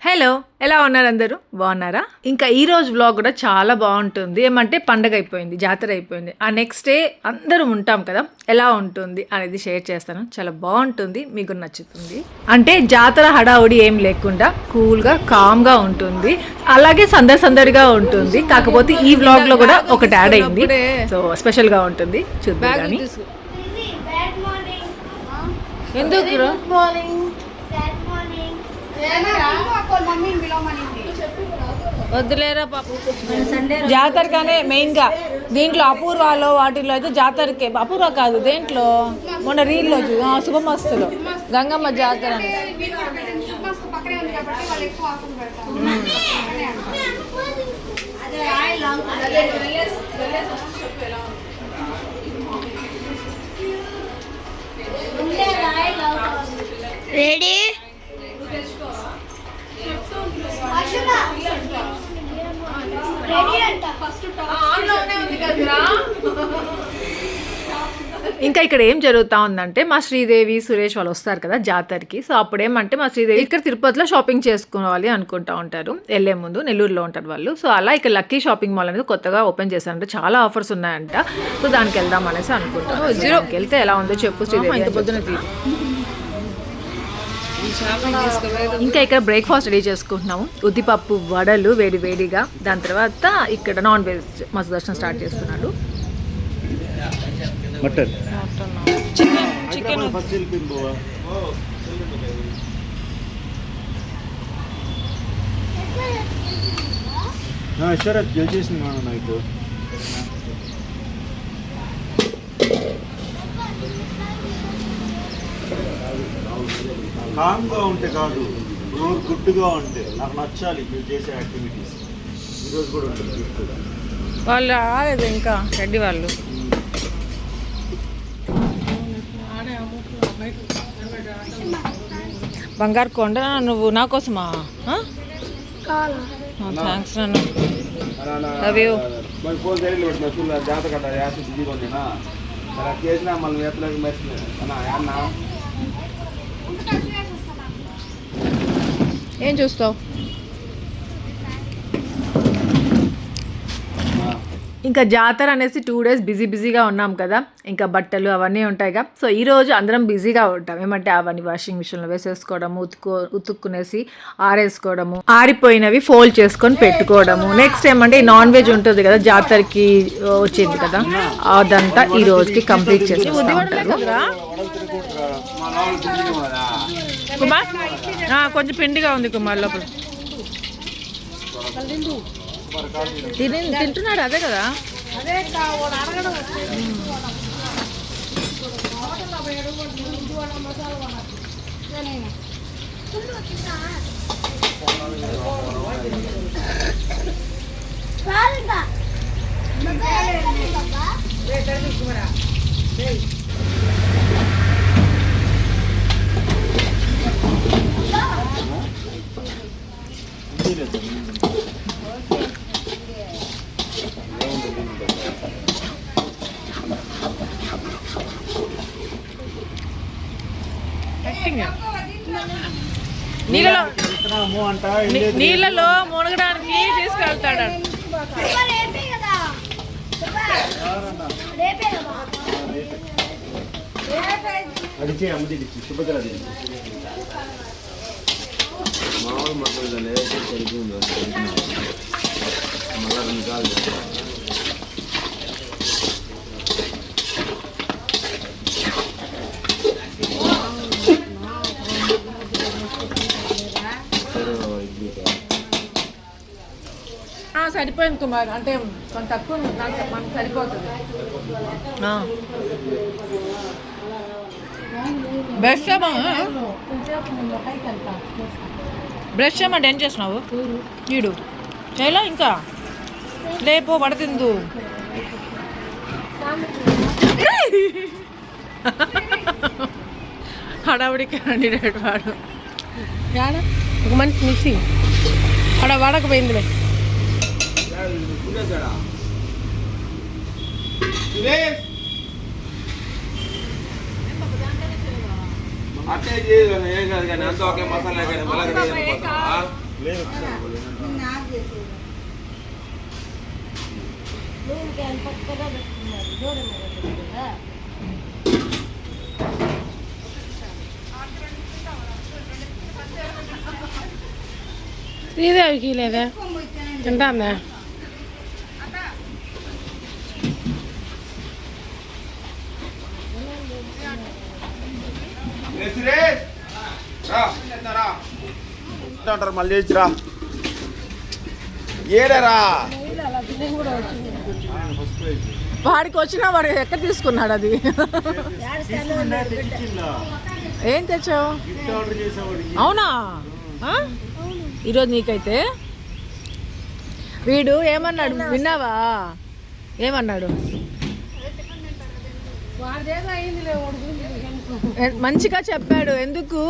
Hello! ఎలా ఉన్నారు అందరూ? బాగున్నారా? ఇంకా ఈరోజు వ్లాగ్ కూడా చాలా బాగుంటుంది. ఏమంటే పండగ అయిపోయింది, జాతర అయిపోయింది. ఆ నెక్స్ట్ డే అందరం ఉంటాం కదా, ఎలా ఉంటుంది అనేది షేర్ చేస్తాను. చాలా బాగుంటుంది, మీకు నచ్చుతుంది. అంటే జాతర హడావుడి ఏం లేకుండా కూల్గా, కామ్గా ఉంటుంది. అలాగే సందడిగా ఉంటుంది. కాకపోతే ఈ వ్లాగ్లో కూడా ఒకటి యాడ్ అయింది, సో స్పెషల్గా ఉంటుంది. చూద్దాం కానీ ఎందుకు వద్దులేరా పాప. జాతరగానే మెయిన్గా దీంట్లో అపూర్వాలో వాటిలో అయితే జాతరకే అపూర్వ కాదు, దేంట్లో మొన్న రీల్లో శుభమస్తులో గంగమ్మ జాతర అని. రెడీ ఇంకా ఇక్కడ ఏం జరుగుతూ ఉందంటే మా శ్రీదేవి సురేష్ వాళ్ళు వస్తారు కదా జాతరకి. సో అప్పుడేమంటే మా శ్రీదేవి ఇక్కడ తిరుపతిలో షాపింగ్ చేసుకోవాలి అనుకుంటా ఉంటారు, వెళ్ళే ముందు నెల్లూరులో ఉంటారు వాళ్ళు. సో అలా ఇక్కడ లక్కీ షాపింగ్ మాల్ అనేది కొత్తగా ఓపెన్ చేశారంటే చాలా ఆఫర్స్ ఉన్నాయంట. సో దానికి వెళ్దాం అనేసి అనుకుంటాను. జీరోకి వెళ్తే ఎలా ఉందో చెప్పు శ్రీదేవి. ఇంత పొద్దున ఇంకా ఇక్కడ బ్రేక్ఫాస్ట్ రెడీ చేసుకుంటున్నాము. ఉద్దిపప్పు వడలు వేడిగా, దాని తర్వాత ఇక్కడ నాన్ వెజ్ మా సుదర్శన్ స్టార్ట్ చేస్తున్నాడు. చికెన్ కామ్గా ఉంటే కాదు, రోజు గుడ్డుగా ఉంటే నాకు నచ్చాలి మీరు చేసే యాక్టివిటీస్. ఈరోజు కూడా ఉంటుంది వాళ్ళు రాలేదు ఇంకా రెడ్డి వాళ్ళు. బంగారు కొండ నువ్వు నా కోసమా? థ్యాంక్స్ నన్ను లవ్ యూ. ఫోన్ తెలియదు జాతర కట్ట యాసి బిజీగా ఉందేనా అలా చేసినా మళ్ళీ ఎత్తలేక మర్చిపోయినా. ఏం చూస్తావు? ఇంకా జాతర అనేసి 2 days బిజీగా ఉన్నాం కదా, ఇంకా బట్టలు అవన్నీ ఉంటాయిగా. సో ఈరోజు అందరం బిజీగా ఉంటాం. ఏమంటే అవన్నీ వాషింగ్ మిషన్లో వేసేసుకోవడము, ఉతుక్కునేసి ఆరేసుకోవడము, ఆరిపోయినవి ఫోల్డ్ చేసుకొని పెట్టుకోవడము. నెక్స్ట్ ఏమంటే నాన్ వెజ్ ఉంటుంది కదా జాతరకి వచ్చింది కదా, అదంతా ఈ రోజుకి కంప్లీట్ చేసి ఉంటారు. కుమార్ కొంచెం పిండిగా ఉంది కుమార్, లోపల తింటున్నాడు అదే కదా. నీళ్ళలో మునగడానికి తీసుకెళ్తాడు. సరిపోయింది కుమార్, అంటే కొంచెం తక్కువ మనకు సరిపోతుంది. బ్రష్ చేయమంటే ఏం చేసినావు? వీడు చేయలో ఇంకా లేపో పడుతుందు. హడావుడికి రండి రేటు వాడు ఒక మనిషి మిస్సింగ్ అక్కడ వాడకపోయిందిలే. అట్టే చేయదు ఏం కాదు కానీ అంత ఒకే మసాలా కానీ మళ్ళీ లేదు ఒకసారి శ్రీదేవికి లేదా తింటాందా అంటారు మళ్ళీ చేసిరా ఏడరా వాడికి వచ్చినా వాడు ఎక్కడ తీసుకున్నాడు అది ఏం తెచ్చావు గిఫ్ట్ ఆర్డర్ చేసేవాడికి అవునా ఆ? ఈరోజు నీకైతే వీడు ఏమన్నాడు విన్నావా ఏమన్నాడు మంచిగా చెప్పాడు ఎందుకు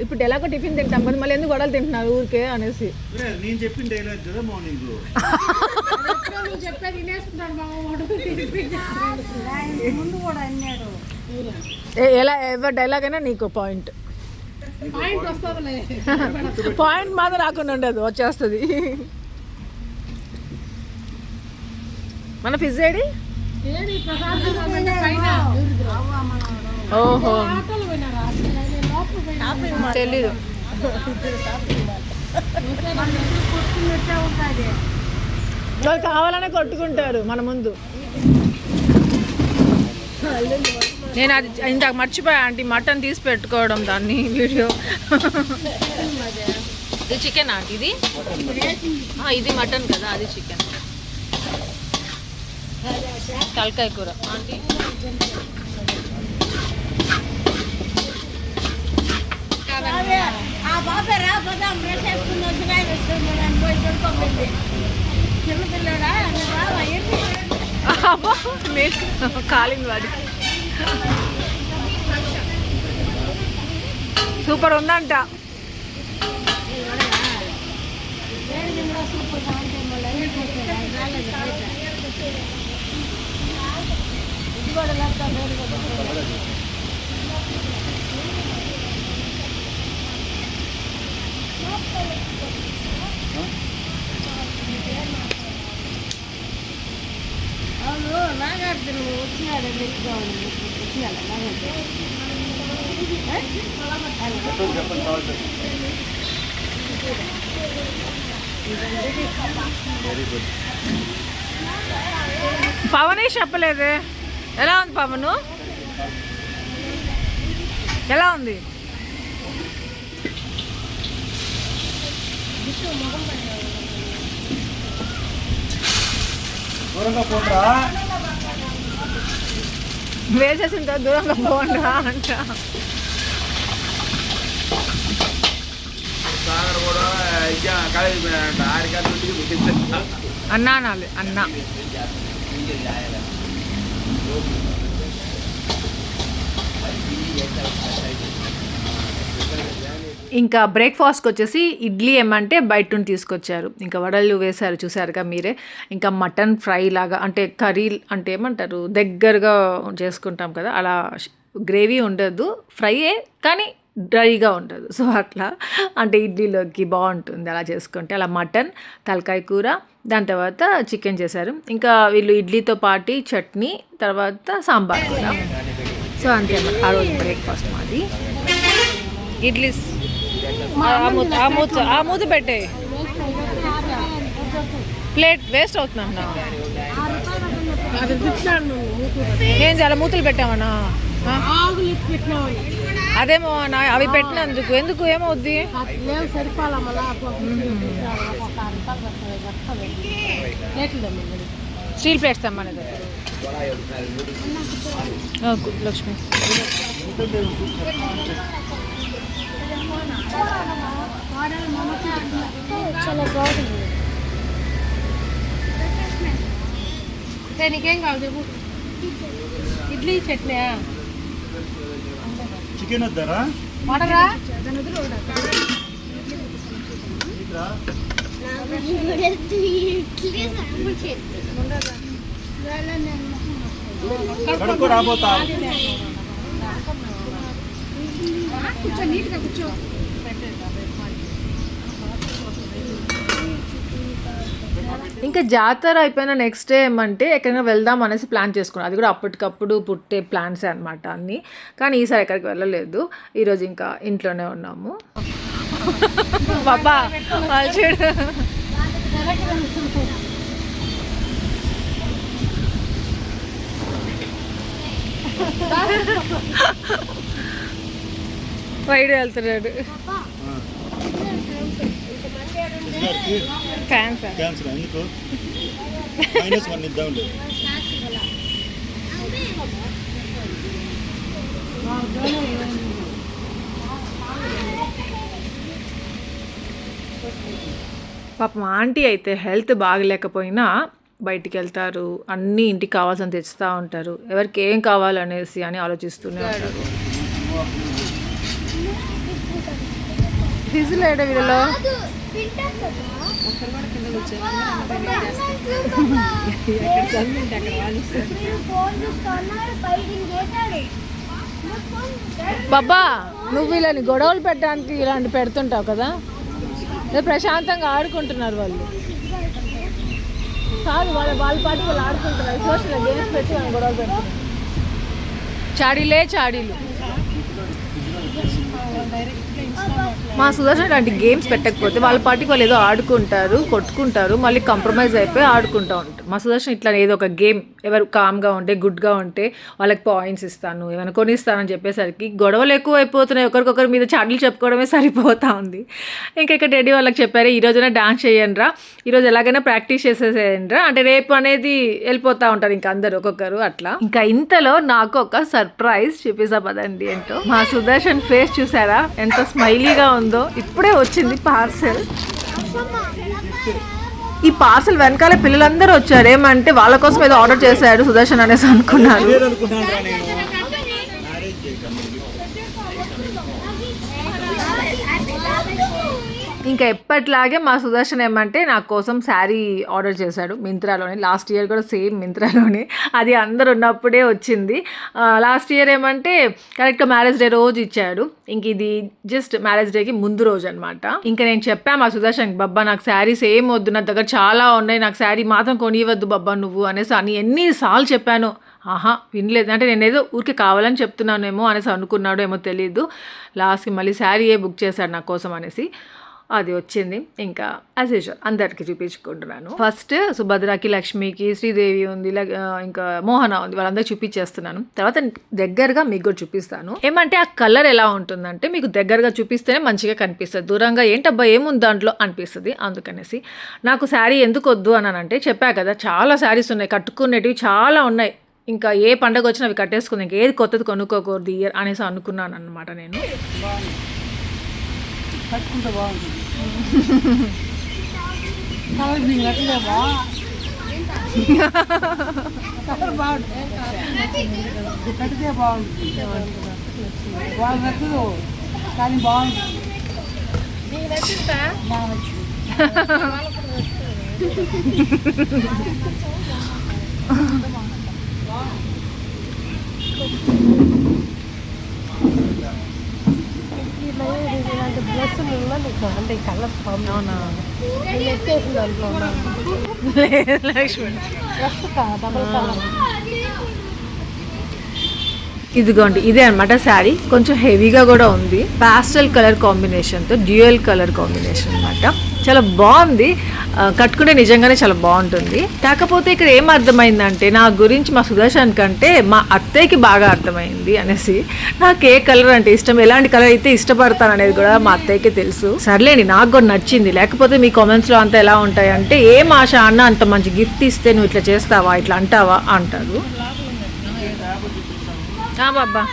ఇప్పుడు ఎలాగో టిఫిన్ తింటాం కదా మళ్ళీ ఎందుకు గొడవలు తింటున్నారు ఊరికే అనేసి నేను చెప్పిన డైలాగ్ కదా మార్నింగ్ ఎలా ఎవరి డైలాగ్ అయినా నీకు పాయింట్ పాయింట్ మాత్రం రాకుండా ఉండదు వచ్చేస్తుంది మన ఫిజ్ ఏడి ఓహో తెలీదు వాళ్ళు కావాలనే కొట్టుకుంటారు మన ముందు నేను అది ఇందాక మర్చిపోయా ఆంటీ మటన్ తీసి పెట్టుకోవడం దాన్ని వీడియో ఇది చికెన్ ఆంటీ ఇది ఇది మటన్ కదా అది చికెన్ తలకాయ కూర ఆంటీ కాలింది వాడి సూపర్ ఉందంట అవును నాగార్జున వచ్చినాడు పవనే చెప్పలేదే ఎలా ఉంది పవను ఎలా ఉంది దూరంగా పోరా వేసేసిన తర్వాత దూరంగా పోండా అంట అన్నా అనాలి అన్నా ఇంకా బ్రేక్ఫాస్ట్కి వచ్చేసి ఇడ్లీ ఏమంటే బయట నుండి తీసుకొచ్చారు ఇంకా వడలు వేశారు చూసారుగా మీరే ఇంకా మటన్ ఫ్రై లాగా అంటే కర్రీ అంటే ఏమంటారు దగ్గరగా చేసుకుంటాం కదా అలా గ్రేవీ ఉండదు ఫ్రైయే కానీ డ్రైగా ఉండదు సో అట్లా అంటే ఇడ్లీలోకి బాగుంటుంది అలా చేసుకుంటే అలా మటన్ తలకాయ కూర దాని తర్వాత చికెన్ చేశారు ఇంకా వీళ్ళు ఇడ్లీతో పాటు చట్నీ తర్వాత సాంబార్ కూడా సో అంతే ఆ రోజు బ్రేక్ఫాస్ట్ మాది ఇడ్లీ ఆ మూత పెట్టే ప్లేట్ వేస్ట్ అవుతుందన్నా ఏం చాలా మూతలు పెట్టామన్నా అదేమో అవి పెట్టినందుకు ఎందుకు ఏమవుద్ది స్టీల్ ప్లేట్స్ అమ్మనేది లక్ష్మి చాలా బాగుంది నీకేం కావాలి చెప్పు ఇడ్లీ చట్నీ చికెన్ వద్దారా వడరా కడుక్కో రాబోతా కూర్చో నీట్గా కూర్చో ఇంకా జాతర అయిపోయిన నెక్స్ట్ డే ఏమంటే ఎక్కడికైనా వెళ్దాం అనేసి ప్లాన్ చేసుకున్నాం. అది కూడా అప్పటికప్పుడు పుట్టే ప్లాన్సే అనమాట అన్నీ. కానీ ఈసారి ఎక్కడికి వెళ్ళలేదు. ఈరోజు ఇంకా ఇంట్లోనే ఉన్నాము. బాబా వాళ్ళు చూడు వైడ్ వెళ్తున్నాడు. క్యాన్సర్ ఎందుకు -1 ఇద్దాంలే. పాపం ఆంటీ అయితే హెల్త్ బాగలేకపోయినా బయటికి వెళ్తారు, అన్నీ ఇంటికి కావాల్సిన తెచ్చుతూ ఉంటారు, ఎవరికి ఏం కావాలనేసి అని ఆలోచిస్తూనే ఉంటారు. ఫిజులు ఏడ వీళ్ళలో బాబా నువ్వు వీళ్ళని గొడవలు పెట్టడానికి ఇలాంటి పెడుతుంటావు కదా, ప్రశాంతంగా ఆడుకుంటున్నారు వాళ్ళు. కాదు వాళ్ళ పాటు వాళ్ళు ఆడుకుంటున్నారు. సోషల్ గేమ్స్ పెట్టి వాళ్ళు గొడవలు పెడుతున్నారు. చాడీలే చాడీలు. మా సుదర్శన్ లాంటి గేమ్స్ పెట్టకపోతే వాళ్ళ పాటికి వాళ్ళు ఏదో ఆడుకుంటారు, కొట్టుకుంటారు, మళ్ళీ కంప్రమైజ్ అయిపోయి ఆడుకుంటూ ఉంటారు. మా సుదర్శన్ ఇట్లా ఏదో ఒక గేమ్ ఎవరు కామ్గా ఉంటే గుడ్గా ఉంటే వాళ్ళకి పాయింట్స్ ఇస్తాను, ఏమైనా కొనిస్తానని చెప్పేసరికి గొడవలు ఎక్కువ అయిపోతున్నాయి. ఒకరికొకరి మీద చాడీలు చెప్పుకోవడమే సరిపోతూ ఉంది. ఇంకా ఇక్కడ రెడీ వాళ్ళకి చెప్పారు ఈ రోజున డాన్స్ చేయండి రా, ఈరోజు ఎలాగైనా ప్రాక్టీస్ చేసేసేయండి రా అంటే రేపు అనేది వెళ్ళిపోతూ ఉంటారు ఇంకా అందరు ఒక్కొక్కరు అట్లా. ఇంకా ఇంతలో నాకు ఒక సర్ప్రైజ్ చూపిస్తా పదండి ఏంటో. మా సుదర్శన్ ఫేస్ చూసారా ఎంత స్మైలీగా ఉందో. ఇప్పుడే వచ్చింది పార్సెల్. ఈ పార్సెల్ వెనకాల పిల్లలందరూ వచ్చారు. ఏమంటే వాళ్ళ కోసం ఏదో ఆర్డర్ చేశాడు సుదర్శన్ అనేసి అనుకున్నారు. ఇంకా ఎప్పట్లాగే మా సుదర్శన్ ఏమంటే నా కోసం శారీ ఆర్డర్ చేశాడు మింత్రాలోనే. లాస్ట్ ఇయర్ కూడా సేమ్ మింత్రాలోనే, అది అందరు ఉన్నప్పుడే వచ్చింది. లాస్ట్ ఇయర్ ఏమంటే కరెక్ట్గా మ్యారేజ్ డే రోజు ఇచ్చాడు. ఇంక ఇది జస్ట్ మ్యారేజ్ డేకి ముందు రోజు అనమాట. ఇంకా నేను చెప్పాను మా సుదర్శన్, బాబా నాకు శారీస్ ఏం వద్దు, నా దగ్గర చాలా ఉన్నాయి, నాకు శారీ మాత్రం కొనివద్దు బాబా నువ్వు అనేసి అని ఎన్నిసార్లు చెప్పాను. ఆహా వినలేదు. అంటే నేను ఏదో ఊరికి కావాలని చెప్తున్నానేమో అనేసి అనుకున్నాడో ఏమో తెలియదు. లాస్ట్కి మళ్ళీ శారీయే బుక్ చేశాడు నా కోసం అనేసి. అది వచ్చింది. ఇంకా యాజ్ యూజువల్ అందరికి చూపించుకుంటున్నాను. ఫస్ట్ సుభద్రకి, లక్ష్మికి, శ్రీదేవి ఉంది, ఇంకా మోహన ఉంది, వాళ్ళందరికీ చూపించేస్తున్నాను. తర్వాత దగ్గరగా మీకు కూడా చూపిస్తాను. ఏమంటే ఆ కలర్ ఎలా ఉంటుందంటే మీకు దగ్గరగా చూపిస్తేనే మంచిగా కనిపిస్తుంది, దూరంగా ఏంటబ్బా ఏముంది దాంట్లో అనిపిస్తుంది. అందుకనేసి నాకు శారీ ఎందుకు వద్దు అనంటే చెప్పా కదా చాలా శారీస్ ఉన్నాయి, కట్టుకునేటివి చాలా ఉన్నాయి. ఇంకా ఏ పండగ వచ్చినా అవి కట్టేసుకుంది, ఇంకా ఏది కొత్తది కొనుక్కోకూడదు ఇయర్ అనేసి అనుకున్నాను అనమాట నేను. కట్టుకుంటే బాగుంటుంది. కలర్ నీకు నచ్చలేదా? కలర్ బాగుంటుంది, కట్టితే బాగుంటుంది. వాళ్ళు నచ్చదు కానీ బాగుంటుంది. అంటే కలర్ అవునా ఎక్కేసింది అనుకో లక్ష్మి. ఇదిగోండి ఇదే అనమాట శారీ. కొంచెం హెవీగా కూడా ఉంది, పాస్టల్ కలర్ కాంబినేషన్తో డ్యూయల్ కలర్ కాంబినేషన్ అనమాట. చాలా బాగుంది, కట్టుకుంటే నిజంగానే చాలా బాగుంటుంది. కాకపోతే ఇక్కడ ఏం అర్థమైందంటే నా గురించి మా సుదర్శన్ కంటే మా అత్తయ్యకి బాగా అర్థమైంది అనేసి. నాకు ఏ కలర్ అంటే ఇష్టం, ఎలాంటి కలర్ అయితే ఇష్టపడతాను అనేది కూడా మా అత్తయ్యకి తెలుసు. సర్లేండి నాకు కూడా నచ్చింది. లేకపోతే మీ కామెంట్స్లో అంతా ఎలా ఉంటాయంటే ఏం ఆశ అన్న అంత మంచి గిఫ్ట్ ఇస్తే నువ్వు ఇట్లా చేస్తావా ఇట్లా అంటావా అంటారు. బాబా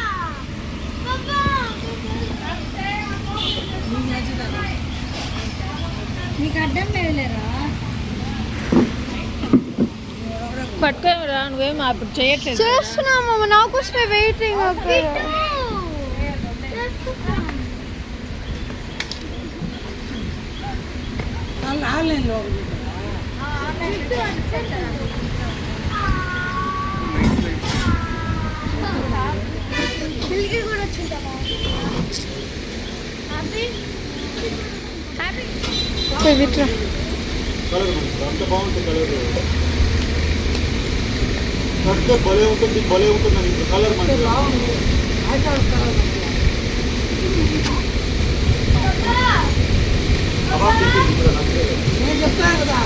పట్టుకోరా నువ్వేం అప్పుడు చేయట్లేదు. చేస్తున్నాము నా కోసమే వెయిటింగ్. ఆన్లైన్లో విట్రా కలర్ మంచిది, అంత బాగుంటుంది కలర్. కడితే భలే ఉంటుంది అని ఇంకా కలర్ మంచిది. నేను చెప్తాను కదా.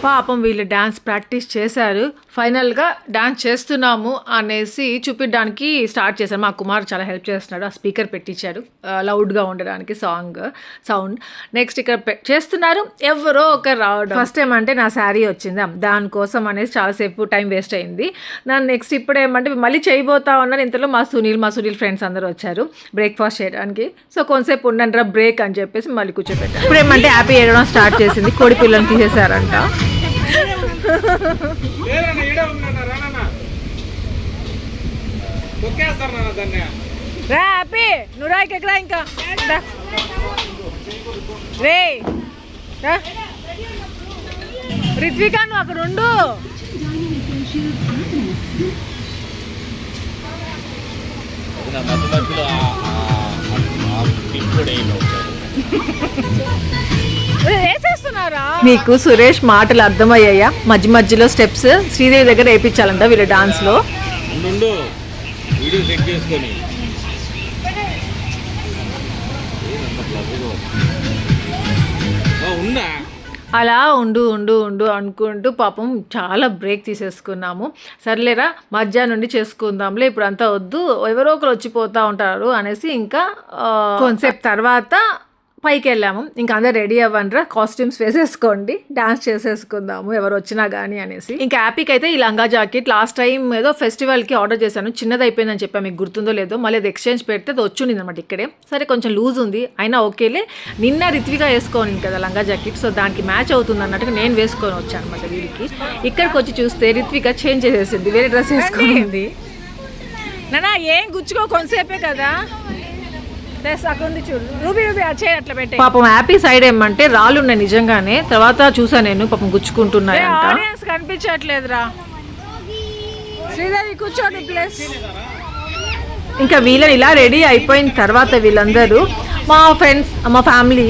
పాపం వీళ్ళు డ్యాన్స్ ప్రాక్టీస్ చేశారు. ఫైనల్గా డ్యాన్స్ చేస్తున్నాము అనేసి చూపించడానికి స్టార్ట్ చేశారు. మా కుమార్ చాలా హెల్ప్ చేస్తున్నాడు, ఆ స్పీకర్ పెట్టించాడు లౌడ్గా ఉండడానికి సౌండ్. నెక్స్ట్ ఇక్కడ చేస్తున్నారు, ఎవరో ఒకరు రావడం. ఫస్ట్ టైం అంటే నా శారీ వచ్చింది, దానికోసం అనేసి చాలాసేపు టైం వేస్ట్ అయింది. నన్ను నెక్స్ట్ ఇప్పుడు ఏమంటే మళ్ళీ చేయబోతా ఉన్నాను. ఇంతలో మా సునీల్ ఫ్రెండ్స్ అందరూ వచ్చారు బ్రేక్ఫాస్ట్ చేయడానికి. సో కొంతసేపు ఉండండి బ్రేక్ అని చెప్పేసి మళ్ళీ కూర్చోబెట్టారు. ఇప్పుడు ఏమంటే హ్యాపీ వేయడం స్టార్ట్ చేసింది, కోడి పిల్లలు తీసేశారంట. రా హ్యాపీ, నువ్వు రా ఇక్కడ ఇంకా రే రిత్వికా, నువ్వు అక్కడ ఉండు. మీకు సురేష్ మాటలు అర్థమయ్యాయా? మధ్యలో స్టెప్స్ శ్రీదేవి దగ్గర వేయించాలంట వీళ్ళ డాన్స్ లో. అలా ఉండు అనుకుంటూ పాపం చాలా బ్రేక్ తీసేసుకున్నాము. సర్లేరా మధ్యాహ్నం నుండి చేసుకుందాంలే, ఇప్పుడు అంతా వద్దు, ఎవరో ఒకరు వచ్చిపోతూ ఉంటారు అనేసి ఇంకా కొంతసేపు తర్వాత పైకి వెళ్ళాము. ఇంకా అందరు రెడీ అవ్వండిరా, కాస్ట్యూమ్స్ వేసేసుకోండి, డాన్స్ చేసేసుకుందాము ఎవరు వచ్చినా కానీ అనేసి. ఇంకా హ్యాపీకి అయితే ఈ లంగా జాకెట్ లాస్ట్ టైం ఏదో ఫెస్టివల్కి ఆర్డర్ చేశాను, చిన్నది అయిపోయిందని చెప్పా, మీకు గుర్తుందో లేదో. మళ్ళీ అది ఎక్స్చేంజ్ పెడితే అది వచ్చింది అనమాట ఇక్కడే. సరే కొంచెం లూజ్ ఉంది అయినా ఓకేలే. నిన్న రిత్విగా వేసుకోని కదా లంగా జాకెట్, సో దానికి మ్యాచ్ అవుతుంది అన్నట్టుగా నేను వేసుకొని వచ్చాను అనమాట వీడికి. ఇక్కడికి వచ్చి చూస్తే రిత్విగా చేంజ్ చేసేసింది, వేరే డ్రెస్ వేసుకుంది. నానా ఏం గుచ్చుకో, కొంతసేపే కదా. పాపం హ్యాపీ సైడ్ ఏమంటే రాళ్ళు ఉన్నాయి నిజంగానే, తర్వాత చూసా నేను పాపం గుచ్చుకుంటున్నాయి. కనిపించట్లేదురా శ్రీదేవి, కూర్చోండి ప్లేస్. ఇంకా వీళ్ళని ఇలా రెడీ అయిపోయిన తర్వాత వీళ్ళందరూ మా ఫ్రెండ్స్, మా ఫ్యామిలీ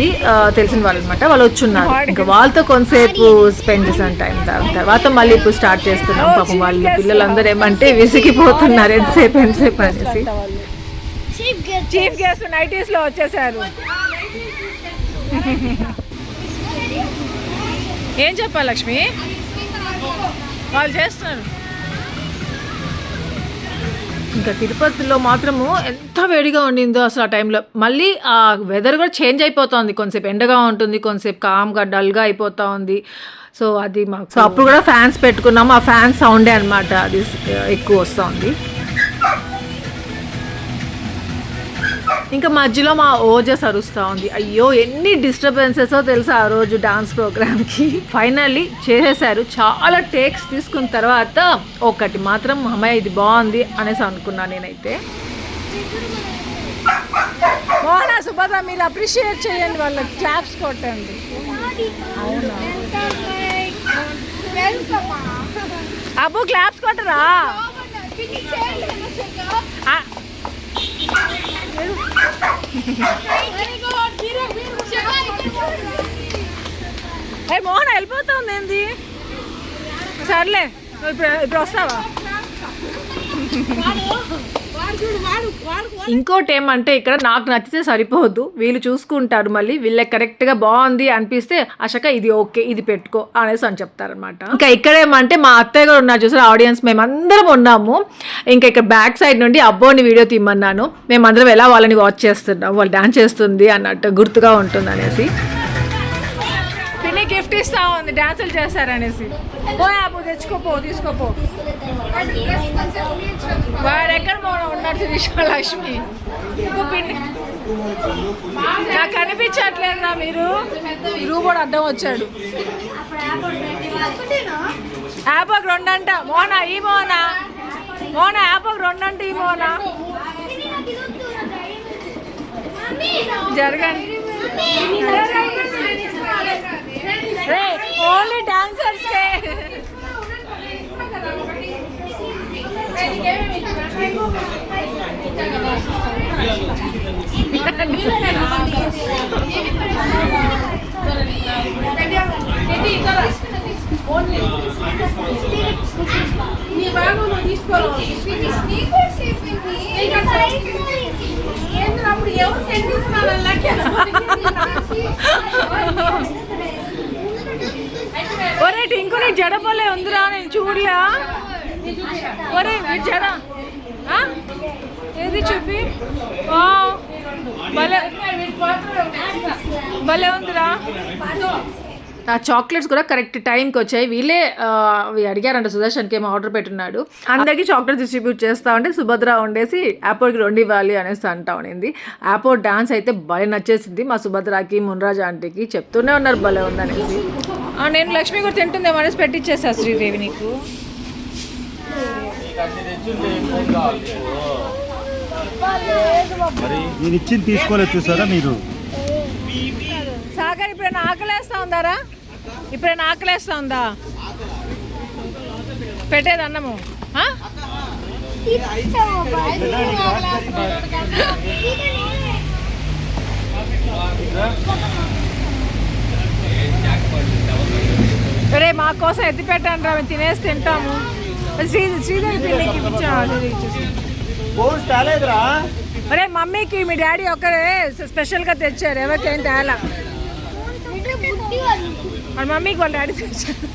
తెలిసిన వాళ్ళు అనమాట, వాళ్ళు వచ్చున్నారు. ఇంకా వాళ్ళతో కొంతసేపు స్పెండ్ చేసాను టైం. తర్వాత మళ్ళీ ఇప్పుడు స్టార్ట్ చేస్తున్నాం. పాపం వాళ్ళు పిల్లలందరూ ఏమంటే విసిగిపోతున్నారు ఎంతసేపు అనేసి. చీఫ్ గెస్ట్ నైటీస్ లో వచ్చేసారు. ఏం చెప్పాలి లక్ష్మి, వాళ్ళు చేస్తున్నారు. ఇంకా తిరుపతిలో మాత్రము ఎంత వేడిగా ఉండిందో అసలు ఆ టైంలో. మళ్ళీ ఆ వెదర్ కూడా చేంజ్ అయిపోతుంది, కొంతసేపు ఎండగా ఉంటుంది, కొంతసేపు కామ్గా డల్గా అయిపోతూ ఉంది. సో అది మాకు, సో అప్పుడు కూడా ఫ్యాన్స్ పెట్టుకున్నాము, ఆ ఫ్యాన్ సౌండే అనమాట అది ఎక్కువ వస్తుంది. ఇంకా మధ్యలో మా ఓజస్ అరుస్తూ ఉంది. అయ్యో ఎన్ని డిస్టర్బెన్సెస్ తెలుసా ఆ రోజు డాన్స్ ప్రోగ్రామ్కి. ఫైనల్లీ చేసేసారు. చాలా టేక్స్ తీసుకున్న తర్వాత ఒకటి మాత్రం అమ్మాయి ఇది బాగుంది అనేసి అనుకున్నాను నేనైతే. మోహన సుభద్ర మీరు అప్రిషియేట్ చేయండి, వాళ్ళకి క్లాప్స్ కొట్టండి. అబ్బు క్లాప్స్ కొట్టరా. మోహన్ వెళ్ళిపోతుంది ఏంది. సర్లే ఇప్పుడు వస్తావా. ఇంకోటి ఏమంటే ఇక్కడ నాకు నచ్చితే సరిపోదు, వీళ్ళు చూసుకుంటారు. మళ్ళీ వీళ్ళకి కరెక్ట్గా బాగుంది అనిపిస్తే అశక ఇది ఓకే ఇది పెట్టుకో అనేసి అని చెప్తారనమాట. ఇంకా ఇక్కడ ఏమంటే మా అత్తయ్య కూడా ఉన్నారు చూసారు, ఆడియన్స్ మేమందరం ఉన్నాము. ఇంకా ఇక్కడ బ్యాక్ సైడ్ నుండి అబ్బోని వీడియో తీయమన్నాను. మేమందరం ఎలా వాళ్ళని వాచ్ చేస్తున్నాం, వాళ్ళు డాన్స్ చేస్తుంది అన్నట్టు గుర్తుగా ఉంటుంది అనేసి. పిన్ని గిఫ్ట్ ఇస్తా ఉంది డాన్సులు చేస్తారనేసి. అబ్బు తెచ్చుకోపో తీసుకోపో. వాడు ఎక్కడ ఉన్నాడు లక్ష్మి. పిన్ని నాకు కనిపించట్లేదురా, మీరు కూడా అడ్డం వచ్చాడు. యాపకు 2 అంట మోనా, ఈ మోనా యాపకు 2 అంట, ఈ మోనా జరగండి. ఒరే టింకు నీ జడపోలే ఉందిరా, నేను చూడలే. ఒరే వీడి జడ ఏది చూపి, భలే భలే ఉందిరా. ఆ చాక్లెట్స్ కూడా కరెక్ట్ టైంకి వచ్చాయి. వీళ్ళే అవి అడిగారంట, సుదర్శన్కి ఏమో ఆర్డర్ పెట్టున్నాడు. అందరికీ చాక్లెట్స్ డిస్ట్రిబ్యూట్ చేస్తా ఉంటే సుభద్ర ఉండేసి యాపోర్ట్కి 2 ఇవ్వాలి అనేసి అంటా ఉండింది. యాపోర్ట్ డాన్స్ అయితే భలే నచ్చేసింది మా సుభద్రకి, మున్రాజ్ ఆంటీకి. చెప్తూనే ఉన్నారు భలే ఉందనేసి. నేను లక్ష్మి కూడా తింటుందేమో అనేసి పెట్టించేసా శ్రీదేవి నీకు. నేను ఇచ్చింది తీసుకోలేదు చూసారా మీరు. సాగర్ ఇప్పుడైనా ఆకలేస్తా ఉందారా? ఇప్పుడైనా ఆకలేస్తా ఉందా? పెట్టేది అన్నము. రే మా కోసం ఎత్తి పెట్టండి రా, మేము తినేసి తింటాము. శ్రీదేవి పిల్లకి ఇచ్చాను. అరే మమ్మీకి మీ డాడీ ఒక్కరే స్పెషల్గా తెచ్చారు, ఎవరికేం తేలా. వాళ్ళ మమ్మీకి వాళ్ళ డాడీ తెచ్చారు.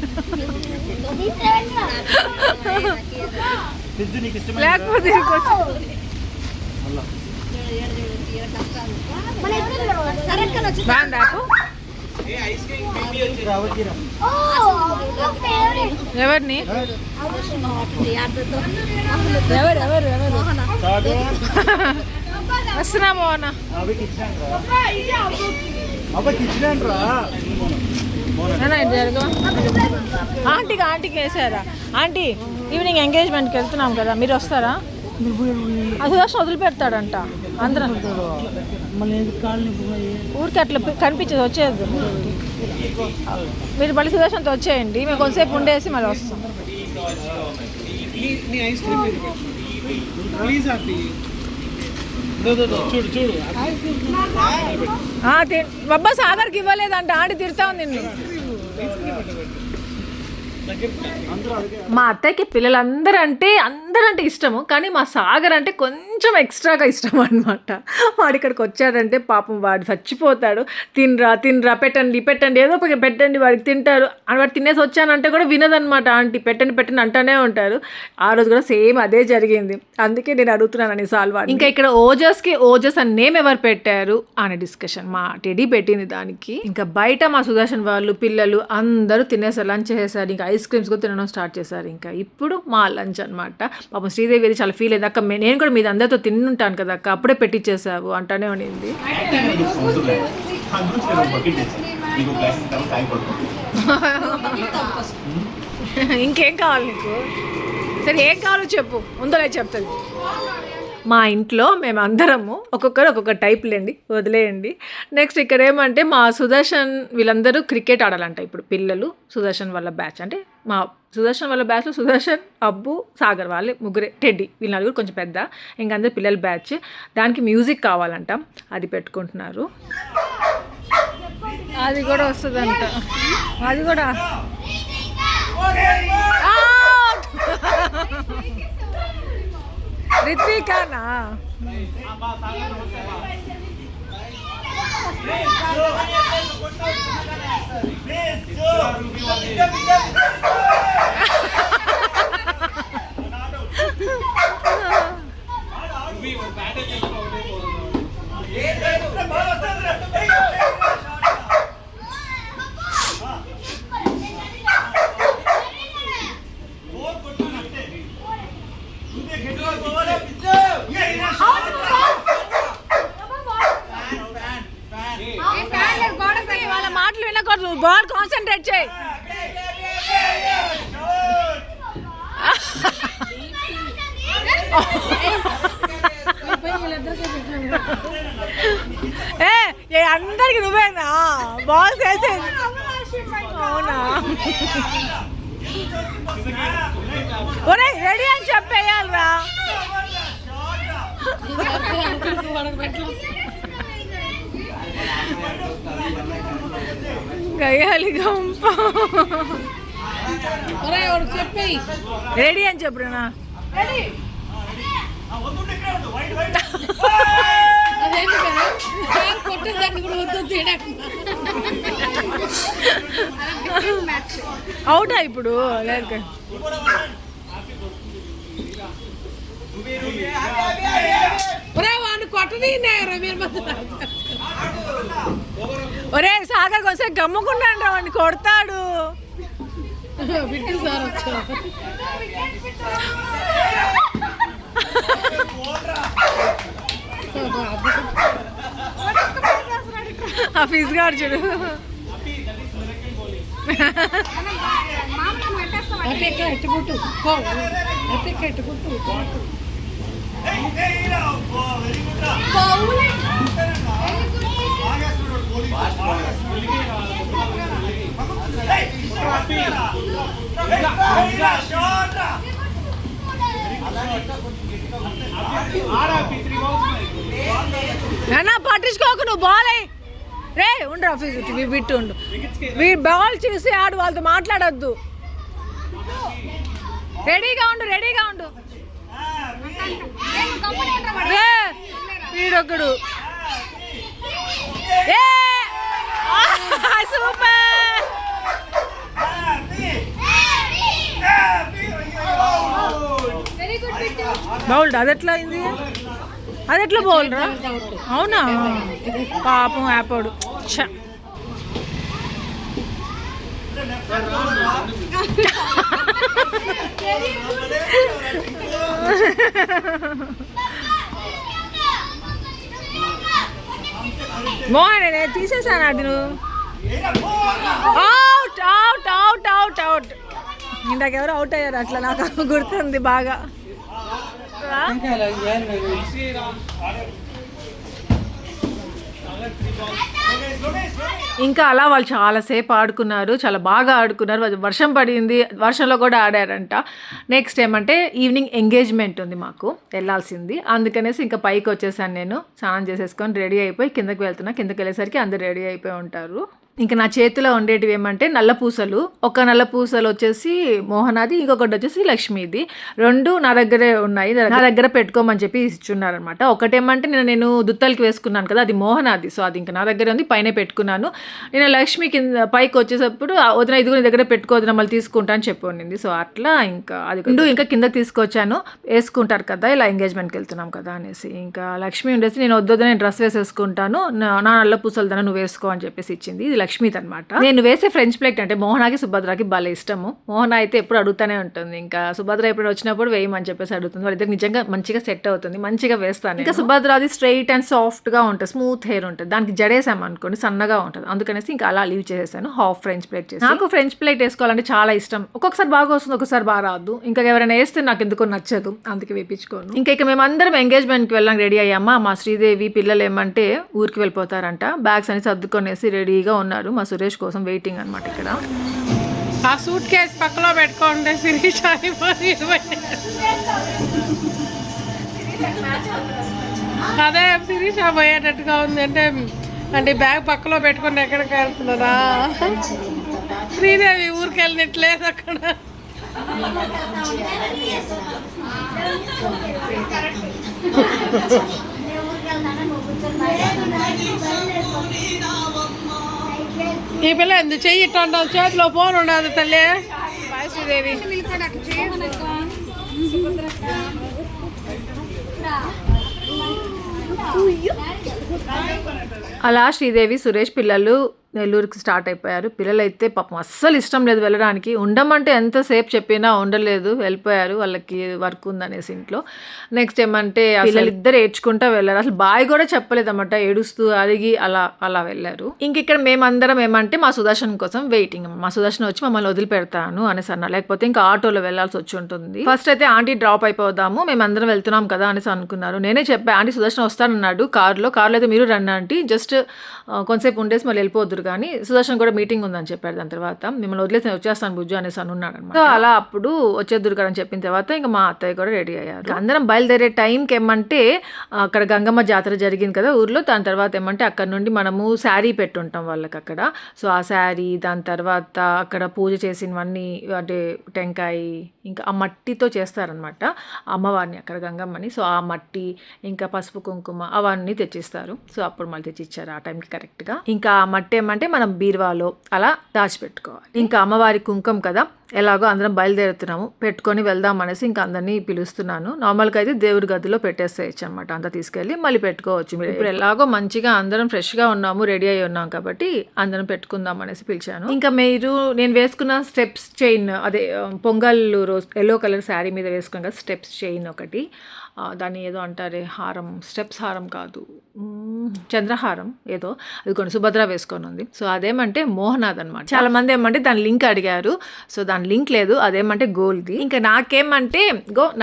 లేకపోతే ఎవరిని ఎవరు వస్తున్నాము అన్న. ఆంటీకి వేసారా? ఆంటీ ఈవినింగ్ ఎంగేజ్మెంట్కి వెళ్తున్నాం కదా, మీరు వస్తారా? అది వచ్చి వదిలిపెడతాడంట అందరం. ఊరికి అట్లా కనిపించేది వచ్చేది. మీరు మళ్ళీ సుదర్శన్తో వచ్చేయండి, మేము కొంతసేపు ఉండేసి మళ్ళీ వస్తాం. బాబా సాగర్కి ఇవ్వలేదంట, ఆంటీ తిడతా ఉంది నిన్ను. మా అత్తయ్యకి పిల్లలందరంటే ఇష్టము, కానీ మా సాగర్ అంటే కొంచెం ఎక్స్ట్రాగా ఇష్టం అనమాట. వాడు ఇక్కడికి వచ్చాడంటే పాపం వాడు చచ్చిపోతాడు. తినరా పెట్టండి ఏదో ఒకటి పెట్టండి వాడికి, తింటారు. వాడు తినేసి వచ్చానంటే కూడా వినదనమాట. ఆంటీ పెట్టండి అంటానే ఉంటారు. ఆ రోజు కూడా సేమ్ అదే జరిగింది. అందుకే నేను అడుగుతున్నాను అన్నిసార్లు. ఇంకా ఇక్కడ ఓజస్ అని నేమ్ ఎవరు పెట్టారు అనే డిస్కషన్ మా టెడీ పెట్టింది దానికి. ఇంకా బయట మా సుదర్శన్ వాళ్ళు పిల్లలు అందరూ తినేసారు, లంచ్ చేసేసారు. ఇంకా ఐస్ క్రీమ్స్ కూడా తినడం స్టార్ట్ చేశారు. ఇంకా ఇప్పుడు మా లంచ్ అనమాట. పాపం శ్రీదేవి అది చాలా ఫీల్ అయింది. అక్క నేను కూడా మీద అందరితో తింటాను కదా అక్క, అప్పుడే పెట్టించేసావు అంటానే ఉండింది. ఇంకేం కావాలి నీకు? సరే ఏం కావాలో చెప్పు, ఉందో లేదు చెప్తుంది. మా ఇంట్లో మేము అందరము ఒక్కొక్కరు ఒక్కొక్క టైప్లేండి, వదిలేయండి. నెక్స్ట్ ఇక్కడ ఏమంటే మా సుదర్శన్ వీళ్ళందరూ క్రికెట్ ఆడాలంట ఇప్పుడు పిల్లలు. సుదర్శన్ వాళ్ళ బ్యాచ్ అంటే మా సుదర్శన్ వాళ్ళ బ్యాచ్లో సుదర్శన్, అబ్బు, సాగర్ వాళ్ళు ముగ్గురే, టెడ్డీ వీళ్ళ నలుగురు కొంచెం పెద్ద. ఇంకా అందరు పిల్లల బ్యాచ్. దానికి మ్యూజిక్ కావాలంట, అది పెట్టుకుంటున్నారు. అది కూడా వస్తుందంట, అది కూడా. రిత్వికానా? వాళ్ళ మాటలు వినకూడదు, బాల్ కాన్సన్ట్రేట్ చేయి. అందరికి నువ్వేనా బాల్ చేసేది? అవునా? ఒరే రెడీ అని చెప్పేయాలరా. గయ్యాలి గంప. చెప్పేయి రెడీ అని చెప్పురా. కొట్టేదాన్ని కూడా వద్దు తీయడానికి. అవుటా ఇప్పుడు లేదు. వాడిని కొట్టని ఒరే సాగర్ వస్తే గమ్ముకున్నాడు రా, వాడిని కొడతాడు. బిడ్డలు సార్ వచ్చారు. ఆ ఫీజు గారు చూడు. ఎట్టుకుంటూ ఎట్టుకుంటూ నానా పట్టించుకోకు, నువ్వు బాల్ రే ఉండు. ఆఫీస్ బిట్టు ఉండు. బాల్ చూసి ఆడు, వాళ్ళతో మాట్లాడొద్దు. రెడీగా ఉండు, రెడీగా ఉండు. వీడొక్కడు. సూపర్. బౌల్డ్ అది ఎట్లా అయింది? అది ఎట్లా బౌల్ రా? అవునా పాపం యాపోడు. మోహన్ తీసేసాను అది. నువ్వు out out out out out. ఇందాకెవరు అవుట్ అయ్యారు అట్లా, నాకు గుర్తుంది బాగా. ఇంకా అలా వాళ్ళు చాలాసేపు ఆడుకున్నారు, చాలా బాగా ఆడుకున్నారు. వర్షం పడింది, వర్షంలో కూడా ఆడారంట. నెక్స్ట్ ఏమంటే ఈవినింగ్ ఎంగేజ్మెంట్ ఉంది మాకు, వెళ్ళాల్సింది. అందుకనేసి ఇంకా పైకి వచ్చేసాను. నేను స్నానం చేసేసుకొని రెడీ అయిపోయి కిందకి వెళ్తున్నా. కిందకి వెళ్ళేసరికి అందరు రెడీ అయిపోయి ఉంటారు. ఇంకా నా చేతిలో ఉండేటివి ఏమంటే నల్ల పూసలు. ఒక నల్ల పూసలు వచ్చేసి మోహనాది, ఇంకొకటి వచ్చేసి లక్ష్మీది. రెండు నా దగ్గరే ఉన్నాయి, నా దగ్గర పెట్టుకోమని చెప్పి ఇచ్చున్నారనమాట. ఒకటేమంటే నేను దుత్తలకి వేసుకున్నాను కదా, అది మోహనాది. సో అది ఇంకా నా దగ్గర ఉంది, పైన పెట్టుకున్నాను. నేను లక్ష్మి కింద పైకి వచ్చేటప్పుడు వదిన ఇదిగో నీ దగ్గర పెట్టుకోవద్దు, మళ్ళీ తీసుకుంటా అని చెప్పి ఉండింది. సో అట్లా ఇంకా అది ఇంకా కిందకి తీసుకొచ్చాను. వేసుకుంటారు కదా ఇలా ఎంగేజ్మెంట్కి వెళ్తున్నాం కదా అనేసి. ఇంకా లక్ష్మి ఉండేసి నేను వద్దు, నేను డ్రెస్ వేసేసుకుంటాను, నా నల్ల పూసలు దాన్ని నువ్వు వేసుకో అని చెప్పేసి ఇచ్చింది. ఇది లక్ష్మీది అనమాట. నేను వేసే ఫ్రెంచ్ ప్లేట్ అంటే మోహనాకి సుభద్రకి భలే ఇష్టము. మోహన అయితే ఎప్పుడు అడుగుతానే ఉంటుంది. ఇంకా సుభద్ర ఎప్పుడు వచ్చినప్పుడు వేయమని చెప్పేసి అడుగుతుంది. వాళ్ళిద్దరు నిజంగా మంచిగా సెట్ అవుతుంది, మంచిగా వేస్తాను. ఇంకా సుభద్రది స్ట్రైట్ అండ్ సాఫ్ట్ గా ఉంటుంది, స్మూత్ హెయిర్ ఉంటుంది. దానికి జడేసాము అనుకోండి సన్నగా ఉంటుంది. అందుకనేసి ఇంకా అలా లీవ్ చేసేసాను, హాఫ్ ఫ్రెంచ్ ప్లేట్ చేసి. నాకు ఫ్రెంచ్ ప్లేట్ వేసుకోవాలంటే చాలా ఇష్టం. ఒక్కొక్కసారి బాగా వస్తుంది, ఒక్కొక్కసారి బాగా రాదు. ఇంకా ఎవరైనా వేస్తే నాకు ఎందుకో నచ్చదు, అందుకే వేయించుకోను. ఇంకా మేము అందరం ఎంగేజ్మెంట్కి వెళ్ళాం, రెడీ అయ్యామా. మా శ్రీదేవి పిల్లలు ఏమంటే ఊరికి వెళ్ళిపోతారంట. బ్యాగ్స్ అని సర్దుకొనేసి రెడీగా ఉన్నారు. మా సురేష్ కోసం వెయిటింగ్ అనమాట. ఇక్కడ ఆ సూట్ కేసు పక్కలో పెట్టుకోండి శిరీష. అదే శిరీష పోయేటట్టుగా ఉంది అంటే బ్యాగ్ పక్కలో పెట్టుకుని ఎక్కడికి వెళ్తున్నారా? శ్రీదేవి ఊరికి వెళ్ళినట్లేదు అక్కడ. ఈ పిల్ల ఎందుకు చెయ్యి ఇట్లా ఉండాలి, చేతిలో ఫోన్ ఉండదు తల్లి. బాయ్ శ్రీదేవి. అలా శ్రీదేవి సురేష్ పిల్లలు నెల్లూరుకి స్టార్ట్ అయిపోయారు. పిల్లలైతే పాపం అస్సలు ఇష్టం లేదు వెళ్ళడానికి. ఉండమంటే ఎంతసేపు చెప్పినా ఉండలేదు, వెళ్ళిపోయారు. వాళ్ళకి వర్క్ ఉందనేసి ఇంట్లో. నెక్స్ట్ ఏమంటే పిల్లలు ఇద్దరు ఏడ్చుకుంటా వెళ్ళారు. అసలు బాయ్ కూడా చెప్పలేదు అన్నమాట, ఏడుస్తూ అడిగి అలా వెళ్ళారు. ఇంక ఇక్కడ మేమందరం ఏమంటే మా సుదర్శన్ కోసం వెయిటింగ్. మా సుదర్శన్ వచ్చి మమ్మల్ని వదిలిపెడతాను అనేసి అన్నా, లేకపోతే ఇంకా ఆటోలో వెళ్ళాల్సి వచ్చి ఉంటుంది. ఫస్ట్ అయితే ఆంటీ డ్రాప్ అయిపోదాము, మేమందరం వెళ్తున్నాం కదా అనేసి అనుకున్నారు. నేనే చెప్పా, ఆంటీ సుదర్శన్ వస్తానన్నాడు కారులో అయితే మీరు రండి ఆంటీ, జస్ట్ కొంతసేపు ఉండేసి మళ్ళీ వెళ్ళిపోద్దురు కానీ సుదర్శన్ కూడా మీటింగ్ ఉందని చెప్పారు. దాని తర్వాత మిమ్మల్ని వదిలేసి వచ్చేస్తాను బుజ్జు అనేసి అనున్నాడు అనమాట. సో అలా అప్పుడు వచ్చేద్దురు కదా అని చెప్పిన తర్వాత ఇంకా మా అత్తయ్య కూడా రెడీ అయ్యారు. అందరం బయలుదేరే టైంకి ఏమంటే అక్కడ గంగమ్మ జాతర జరిగింది కదా ఊర్లో. దాని తర్వాత ఏమంటే అక్కడ నుండి మనము శారీ పెట్టుంటాం వాళ్ళకి అక్కడ. సో ఆ శారీ, దాని తర్వాత అక్కడ పూజ చేసినవన్నీ అంటే టెంకాయ, ఇంకా ఆ మట్టితో చేస్తారనమాట అమ్మవారిని అక్కడ గంగమ్మని. సో ఆ మట్టి ఇంకా పసుపు కుంకుమ అవన్నీ తెచ్చిస్తారు. సో అప్పుడు మళ్ళీ తెచ్చిచ్చారు ఆ టైంకి కరెక్ట్గా. ఇంకా ఆ మట్టి ఏమంటే మనం బీరువాలో అలా దాచిపెట్టుకోవాలి. ఇంకా అమ్మవారి కుంకుమ కదా, ఎలాగో అందరం బయలుదేరుతున్నాము, పెట్టుకొని వెళ్దాం అనేసి ఇంకా అందరినీ పిలుస్తున్నాను. నార్మల్గా అయితే దేవుడి గదిలో పెట్టేసేయచ్చు అనమాట, అంతా తీసుకెళ్ళి మళ్ళీ పెట్టుకోవచ్చు. మీరు ఇప్పుడు ఎలాగో మంచిగా అందరం ఫ్రెష్గా ఉన్నాము, రెడీ అయ్యి ఉన్నాం కాబట్టి అందరం పెట్టుకుందాం అనేసి పిలిచాను. ఇంకా మీరు నేను వేసుకున్న స్టెప్స్ చైన్, అదే పొంగల్ రోజు ఎల్లో కలర్ శారీ మీద వేసుకున్నాం కదా స్టెప్స్ చైన్ ఒకటి, దాన్ని ఏదో అంటారే హారం, స్టెప్స్ హారం కాదు చంద్రహారం ఏదో, అది కొన్ని సుభద్ర వేసుకొని ఉంది. సో అదేమంటే మోహనాథ్ అనమాట. చాలా మంది ఏమంటే దాని లింక్ అడిగారు. సో దాని లింక్ లేదు, అదేమంటే గోల్డ్ది. ఇంకా నాకేమంటే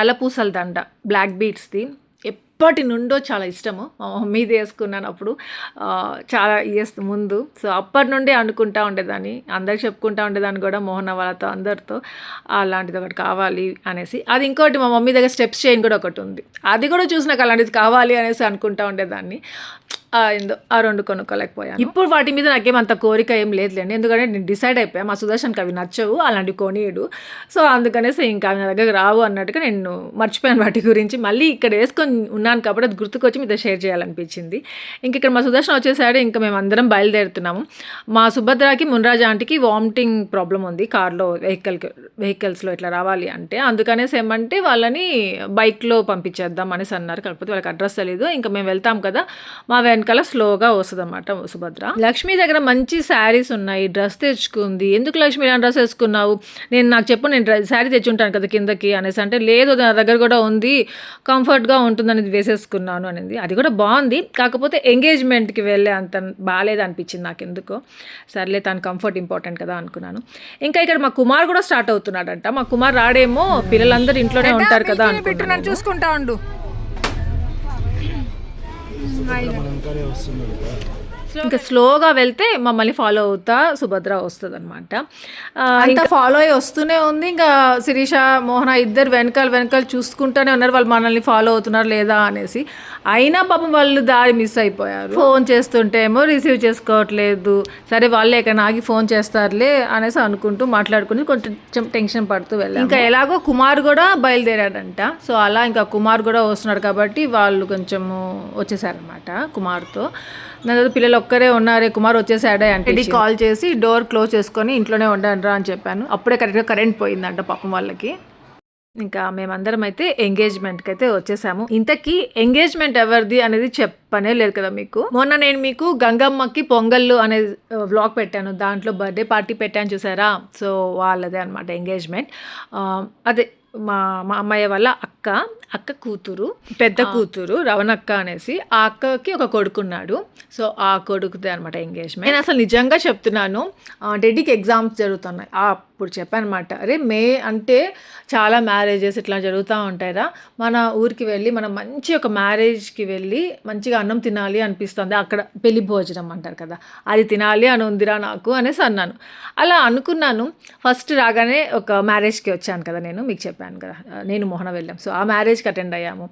నల్ల పూసల దండ బ్లాక్ బీడ్స్ది ఎప్పటి నుండో చాలా ఇష్టము. మా మమ్మీది వేసుకున్నాను అప్పుడు చాలా ఇయర్స్ ముందు. సో అప్పటి నుండి అనుకుంటా ఉండేదాన్ని, అందరికి చెప్పుకుంటా ఉండేదాన్ని కూడా మోహన వాళ్ళతో అందరితో అలాంటిది ఒకటి కావాలి అనేసి. అది ఇంకోటి మా మమ్మీ దగ్గర స్టెప్స్ చైన్ కూడా ఒకటి ఉంది, అది కూడా చూసి నాకు అలాంటిది కావాలి అనేసి అనుకుంటా ఉండేదాన్ని. ఏందో ఆ రెండు కొనుక్కోలేకపోయాను. ఇప్పుడు వాటి మీద నాకేమంత కోరిక ఏం లేదులేండి, ఎందుకంటే నేను డిసైడ్ అయిపోయాను మా సుదర్శన్కి అవి నచ్చవు, అలాంటి కొనియడు. సో అందుకనేసి ఇంకా నా దగ్గర రావు అన్నట్టుగా నేను మర్చిపోయాను వాటి గురించి. మళ్ళీ ఇక్కడ వేసుకొని ఉన్నాను కాబట్టి అది గుర్తుకొచ్చి మీతో షేర్ చేయాలనిపించింది. ఇంక ఇక్కడ మా సుదర్శన్ వచ్చేసాడు, ఇంకా మేము అందరం బయలుదేరుతున్నాము. మా సుభద్రకి మున్రాజు ఆంటీకి వామిటింగ్ ప్రాబ్లం ఉంది కార్లో, వెహికల్స్లో ఇట్లా రావాలి అంటే, అందుకనేసి ఏమంటే వాళ్ళని బైక్లో పంపించేద్దాం అనేసి అన్నారు. కాకపోతే వాళ్ళకి అడ్రస్ తెలియదు. ఇంకా మేము వెళ్తాం కదా, మా వెనకాల స్లోగా వస్తుంది అన్నమాట సుభద్ర. లక్ష్మి దగ్గర మంచి శారీస్ ఉన్నాయి, డ్రెస్ తెచ్చుకుంది. ఎందుకు లక్ష్మి ఇలా డ్రెస్ వేసుకున్నావు, నాకు చెప్పు, నేను శారీ తెచ్చుంటాను కదా కిందకి అనేసి అంటే, లేదు నా దగ్గర కూడా ఉంది, కంఫర్ట్గా ఉంటుందని వేసేసుకున్నాను అనేది. అది కూడా బాగుంది, కాకపోతే ఎంగేజ్మెంట్కి వెళ్ళే అంత బాగాలేదు అనిపించింది నాకు ఎందుకో. సర్లే తను కంఫర్ట్ ఇంపార్టెంట్ కదా అనుకున్నాను. ఇంకా ఇక్కడ మా కుమార్ కూడా స్టార్ట్ అవుతున్నాడంట. మా కుమార్ రాడేమో, పిల్లలందరూ ఇంట్లోనే ఉంటారు కదా అనుకుంటున్నాను. చూసుకుంటా ఉండు. ఇంకా స్లోగా వెళ్తే మమ్మల్ని ఫాలో అవుతా సుభద్ర వస్తుంది అనమాట. ఇంకా ఫాలో అయ్యి వస్తూనే ఉంది. ఇంకా శిరీష మోహన ఇద్దరు వెనకాల చూసుకుంటూనే ఉన్నారు, వాళ్ళు మనల్ని ఫాలో అవుతున్నారు లేదా అనేసి. అయినా పాపం వాళ్ళు దారి మిస్ అయిపోయారు. ఫోన్ చేస్తుంటే ఏమో రిసీవ్ చేసుకోవట్లేదు. సరే వాళ్ళే ఎక్కడ ఆగి ఫోన్ చేస్తారులే అనేసి అనుకుంటూ మాట్లాడుకుని కొంచెం టెన్షన్ పడుతూ వెళ్ళాం. ఇంకా ఎలాగో కుమార్ కూడా బయలుదేరాడంట. సో అలా ఇంకా కుమార్ కూడా వస్తున్నాడు కాబట్టి వాళ్ళు కొంచెము వచ్చేసారనమాట కుమార్తో. నా పిల్లలు ఒక్కరే ఉన్నారే, కుమార్ వచ్చేసాడే అంటే కాల్ చేసి డోర్ క్లోజ్ చేసుకొని ఇంట్లోనే ఉండండిరా అని చెప్పాను. అప్పుడే కరెక్ట్గా కరెంట్ పోయిందంట పాపం వాళ్ళకి. ఇంకా మేమందరం అయితే ఎంగేజ్మెంట్కి అయితే వచ్చేసాము. ఇంతకీ ఎంగేజ్మెంట్ ఎవరిది అనేది చెప్పనే లేదు కదా మీకు. మొన్న నేను మీకు గంగమ్మకి పొంగళ్ళు అనే వ్లాగ్ పెట్టాను, దాంట్లో బర్త్డే పార్టీ పెట్టాను చూసారా. సో వాళ్ళదే అనమాట ఎంగేజ్మెంట్. అదే మా అమ్మాయి వాళ్ళ అక్క కూతురు, పెద్ద కూతురు రవణక్క అనేసి, ఆ అక్కకి ఒక కొడుకున్నాడు. సో ఆ కొడుకుదే అనమాట ఎంగేజ్మెంట్. నేను అసలు నిజంగా చెప్తున్నాను, డెడీకి ఎగ్జామ్స్ జరుగుతున్నాయి. అప్పుడు చెప్పాను అనమాట, అరే మే అంటే చాలా మ్యారేజెస్ ఇట్లా జరుగుతూ ఉంటాయిరా, మన ఊరికి వెళ్ళి మనం మంచి ఒక మ్యారేజ్కి వెళ్ళి మంచిగా అన్నం తినాలి అనిపిస్తుంది, అక్కడ పెళ్లి భోజనం అంటారు కదా, అది తినాలి అని ఉందిరా నాకు అనేసి అన్నాను. అలా అనుకున్నాను. ఫస్ట్ రాగానే ఒక మ్యారేజ్కి వచ్చాను కదా, నేను మీకు చెప్పాను కదా, నేను మోహన వెళ్ళాం. సో ఆ మ్యారేజ్కి అటెండ్ అయ్యాము.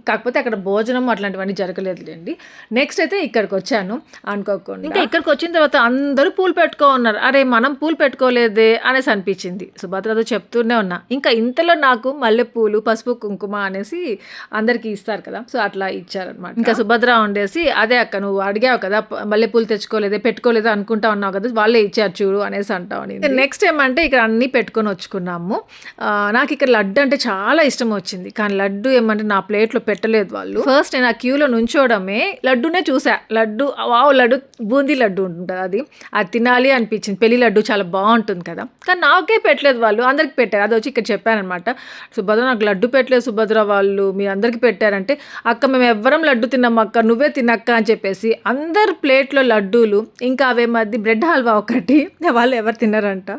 కాకపోతే అక్కడ భోజనం అట్లాంటివన్నీ జరగలేదులేండి. నెక్స్ట్ అయితే ఇక్కడికి వచ్చాను అనుకోకుండా. ఇంకా ఇక్కడికి వచ్చిన తర్వాత అందరూ పూలు పెట్టుకో ఉన్నారు. అరే మనం పూలు పెట్టుకోలేదే అనేసి అనిపించింది. సుభద్రతో చెప్తూనే ఉన్నా. ఇంకా ఇంతలో నాకు మల్లెపూలు, పసుపు, కుంకుమ అనేసి అందరికీ ఇస్తారు కదా, సో అట్లా ఇచ్చారనమాట. ఇంకా సుభద్ర ఉండేసి, అదే అక్క నువ్వు అడిగావు కదా మల్లెపూలు తెచ్చుకోలేదే పెట్టుకోలేదా అనుకుంటా ఉన్నావు కదా, వాళ్ళే ఇచ్చారు చూడు అనేసి అంటావు. నెక్స్ట్ ఏమంటే ఇక్కడ అన్నీ పెట్టుకొని వచ్చుకున్నాము. నాకు ఇక్కడ లడ్డు అంటే చాలా ఇష్టం వచ్చింది, కానీ లడ్డు ఏమంటే నా ప్లేట్లో పెట్టలేదు వాళ్ళు. ఫస్ట్ నేను ఆ క్యూలో నుంచోవడమే లడ్డునే చూసా. లడ్డు వావ్, లడ్డు బూందీ లడ్డు ఉంటుంది అది తినాలి అనిపించింది. పెళ్లి లడ్డు చాలా బాగుంటుంది కదా, కానీ నాకే పెట్టలేదు వాళ్ళు, అందరికి పెట్టారు. అది వచ్చి ఇక్కడ చెప్పానమాట, సుభద్ర నాకు లడ్డు పెట్టలేదు సుభద్ర, వాళ్ళు మీ అందరికి పెట్టారంటే, అక్క మేము ఎవ్వరం లడ్డు తిన్నాం అక్క, నువ్వే తినక్క అని చెప్పేసి అందరు ప్లేట్లో లడ్డూలు, ఇంకా అవే మధ్య బ్రెడ్ హల్వా ఒకటి, వాళ్ళు ఎవరు తిన్నారంట.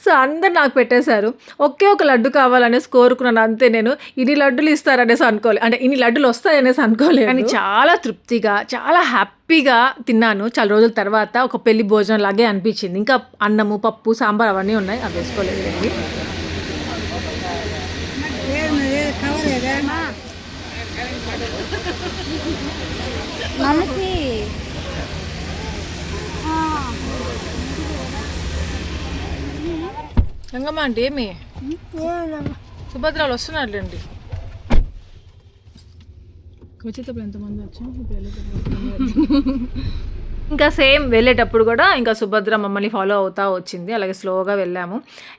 సో అందరు నాకు పెట్టేశారు. ఒకే ఒక లడ్డు కావాలనేసి కోరుకున్నాను అంతే. నేను ఇన్ని లడ్డులు ఇస్తారనేసి అనుకోలేదు, అంటే ఇన్ని లడ్డులు వస్తాయనేసి అనుకోలేదు. కానీ చాలా తృప్తిగా చాలా హ్యాపీగా తిన్నాను. చాలా రోజుల తర్వాత ఒక పెళ్లి భోజనం లాగే అనిపించింది. ఇంకా అన్నము, పప్పు, సాంబార్ అవన్నీ ఉన్నాయి, అవి వేసుకోలేదు అండి. మమ్మకి గంగమ్మ అంటే ఏమి సుభద్రాలు వస్తున్నారులేండి. వచ్చేటప్పుడు ఎంతమంది వచ్చాం. ఇంకా సేమ్ వెళ్ళేటప్పుడు కూడా ఇంకా సుభద్ర మమ్మల్ని ఫాలో అవుతా వచ్చింది. అలాగే స్లోగా వెళ్ళాము.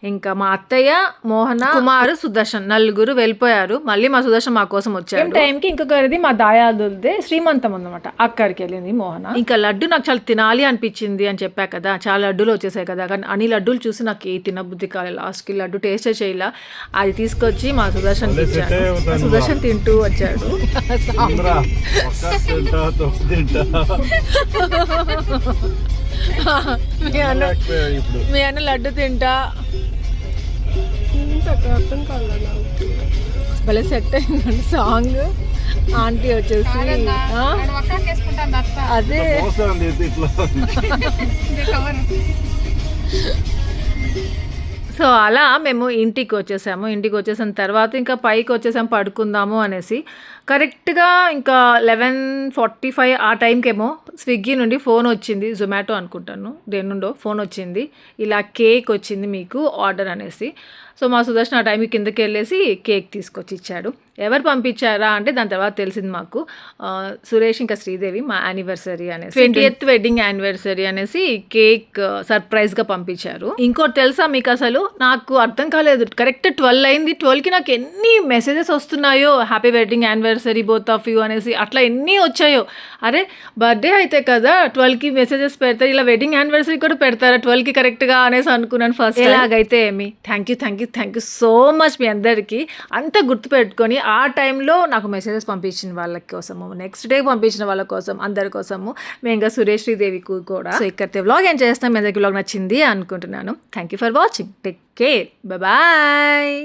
ఇంకా మా అత్తయ్య, మోహన, కుమారు, సుదర్శన్ నలుగురు వెళ్ళిపోయారు. మళ్ళీ మా సుదర్శన్ మా కోసం వచ్చారు. టైంకి ఇంకొకరిది మా దాయాదులదే శ్రీమంతం అన్నమాట, అక్కడికి వెళ్ళింది మోహన. ఇంకా లడ్డు నాకు చాలా తినాలి అనిపించింది అని చెప్పా కదా, చాలా లడ్డూలు వచ్చేసాయి కదా. కానీ అన్ని లడ్డూలు చూసి నాకు ఏ తినబుద్ధి కాలేదు. లాస్ట్కి లడ్డు టేస్ట్ చేయాల, అది తీసుకొచ్చి మా సుదర్శన్ ఇచ్చాను. సుదర్శన్ తింటూ వచ్చాడు. మీ అన్న లడ్డు తింటా అర్థం కాలేదు. భలే సెట్ అయిందండి సాంగ్. ఆంటీ వచ్చేసి అదే సో అలా మేము ఇంటికి వచ్చేసాము. ఇంటికి వచ్చేసిన తర్వాత ఇంకా పైకి వచ్చేసాము పడుకుందాము అనేసి. కరెక్ట్గా ఇంకా 11:45 ఆ టైంకేమో స్విగ్గీ నుండి ఫోన్ వచ్చింది. జొమాటో అనుకుంటాను, దేని నుండో ఫోన్ వచ్చింది, ఇలా కేక్ వచ్చింది మీకు ఆర్డర్ అనేసి. సో మా సుదర్శన్ ఆ టైంకి కిందకి వెళ్ళేసి కేక్ తీసుకొచ్చి ఇచ్చాడు. ఎవరు పంపించారా అంటే దాని తర్వాత తెలిసింది మాకు, సురేష్ ఇంకా శ్రీదేవి మా యానివర్సరీ అనేసి 20th వెడ్డింగ్ యానివర్సరీ అనేసి కేక్ సర్ప్రైజ్గా పంపించారు. ఇంకోటి తెలుసా మీకు, అసలు నాకు అర్థం కాలేదు. కరెక్ట్ 12 అయింది. 12కి నాకు ఎన్ని మెసేజెస్ వస్తున్నాయో, happy wedding anniversary both of you అనేసి అట్లా ఎన్ని వచ్చాయో. అరే బర్త్డే అయితే కదా 12కి మెసేజెస్ పెడతారు, ఇలా వెడ్డింగ్ యానివర్సరీ కూడా పెడతారా 12కి కరెక్ట్గా అనేసి అనుకున్నాను ఫస్ట్. ఎలాగైతే ఏమి థ్యాంక్ యూ సో మచ్ మీ అందరికీ. అంత గుర్తుపెట్టుకొని ఆ టైంలో నాకు మెసేజెస్ పంపించిన వాళ్ళ కోసము, నెక్స్ట్ డే పంపించిన వాళ్ళ కోసం, అందరి కోసము, మేము ఇంకా సురేష్ శ్రీదేవికి కూడా. సో ఇక్కడితే వ్లాగ్ ఏం చేస్తాం, మీ అందరికీ వ్లాగ్ నచ్చింది అనుకుంటున్నాను. Thank you for watching. Take care, bye.